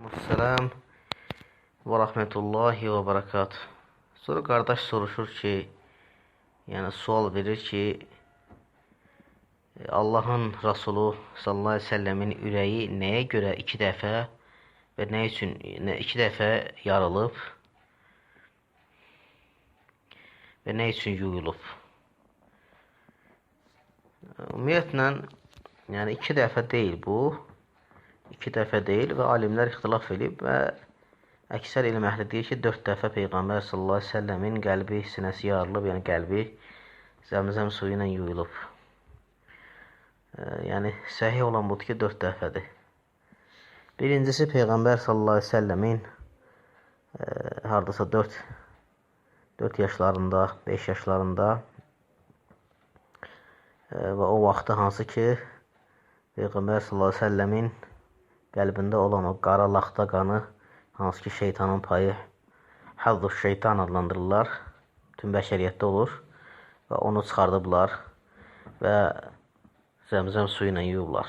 Selam və rəhmətullahi və bərəkət. Sonra qardaş soruşur ki, yəni sual verir ki, Allahın Rasulü sallallahu əleyhi və səlləmin ürəyi nəyə görə iki dəfə və nə üçün iki dəfə yarılıb və nə üçün yuyulub? Ümumiyyətlə, yəni iki dəfə deyil bu. İki dəfə deyil və alimlər ixtilaf edib və əksər elm əhli deyir ki, 4 dəfə Peyğəmbər sallallahu əleyhi və səlləmin qəlbi sinəsi yarılıb, yəni qəlbi zəmzəm suyu ilə yuyulub. Yəni səhih olan budur ki, 4 dəfədir. Birincisi Peyğəmbər sallallahu əleyhi və səlləmin hardasa 4 yaşlarında, 5 yaşlarında və o vaxtı hansı ki Peyğəmbər sallallahu əleyhi və səlləmin qəlbində olan o qara laxta qanı, hansı ki şeytanın payı, həzzü şeytan adlandırırlar, bütün bəşəriyyətdə olur və onu çıxardıblar və zəmzəm suyu ilə yuyublar.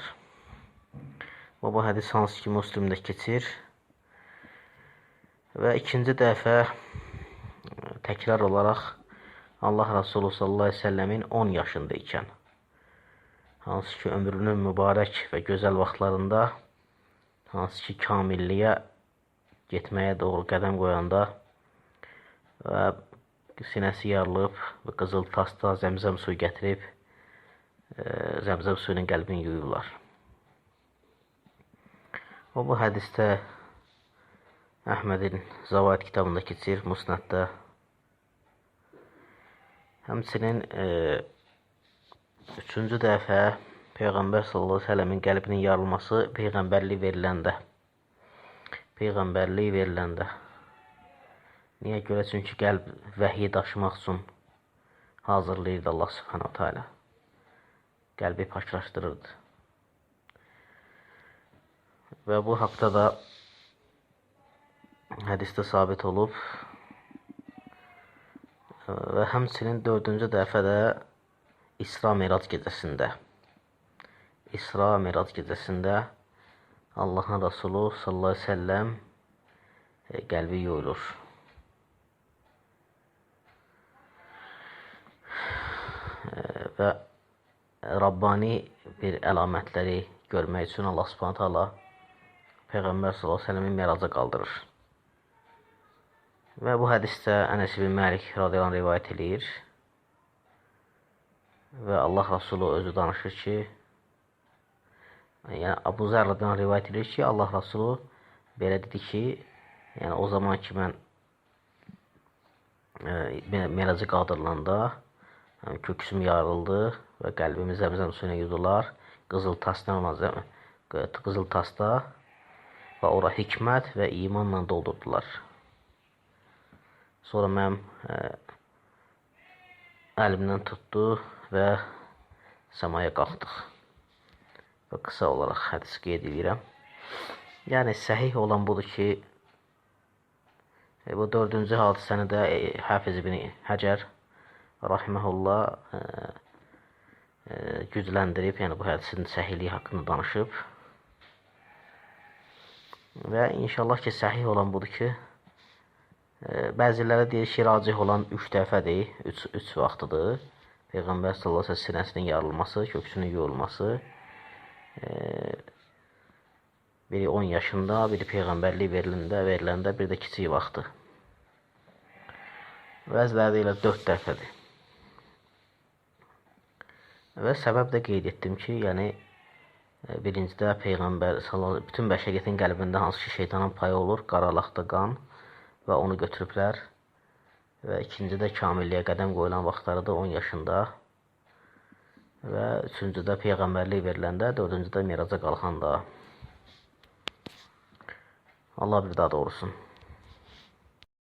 Və bu hədis hansı ki Müslimdə keçir və ikinci dəfə təkrar olaraq Allah Rasulü sallallahu əleyhi və səlləmin 10 yaşında ikən, hansı ki ömrünün mübarək və gözəl vaxtlarında, hansı ki kamilliyə getməyə doğru qədəm qoyanda və sinəsi yarılıb və qızıl tasda zəmzəm suyu gətirib zəmzəm suyunun qəlbini yuyurlar. Və bu hədisdə Əhmədin Zavaid kitabında keçir, Musnəddə. Həmçinin üçüncü dəfə Peyğəmbər sallallahu əleyhi və səlləmin qəlbinin yarılması Peyğəmbərlik veriləndə. Niyə görə? Çünki qəlb vəhyi daşımaq üçün hazırlayırdı Allah subhanahu teala. Qəlbi paklaşdırırdı. Və bu haqda da hədisdə sabit olub. Və həmçinin 4-cü dəfə də İsra Mirac gecəsində Allahın Rasulü sallallahu əleyhi və səlləm qəlbi yuyulur. Və Rabbani bir əlamətləri görmək üçün Allah subhanahu teala Peyğəmbər sallallahu əleyhi və səlləmin miraca qaldırır. Və bu hədisdə Ənəs ibn Məlik radiyallahu anh rivayət edir. Və Allah Rasulü özü danışır ki, yəni Abu Zər radiyallahu anh rivayət edir ki, Allah Rasulü belə dedi ki, yəni o zaman ki mən miracı qaldırılanda köksüm yarıldı və qəlbimi zəmzəm suyuna yudular, qızıl tasda və ora hikmət və imanla doldurdular. Sonra mənim əlimdən tutdu və səmaya qalxdıq. Və qısa olaraq hədis qeyd edirəm. Yəni səhih olan budur ki, bu 4-cü hadisəni də Hafiz ibn Həcər rahiməhullah gücləndirib, yəni bu hədisin səhihliyi haqqında danışıb. Və inşallah ki səhih olan budur ki, bəziləri deyir ki, racih olan 3 dəfədir, 3 vaxtıdır. Peyğəmbər sallallahu əleyhi və səlləm sinəsinin yarılması, köksünün yuyulması. Biri 10 yaşında, biri Peyğəmbərlik veriləndə, bir də kiçik vaxtı. Bəziləri deyirlər 4 dəfədir. Və səbəb də qeyd etdim ki, yəni birincidə Peyğəmbər bütün bəşəriyyətin qəlbində hansı ki şeytanın payı olur, qara laxta qan və onu götürüblər. Və ikincidə kamilliyə qədəm qoyulan vaxtlarıdır 10 yaşında. Və üçüncüdə Peyğəmbərlik veriləndə, 4-cüdə miraca qalxanda. Allah bir daha doğrusun.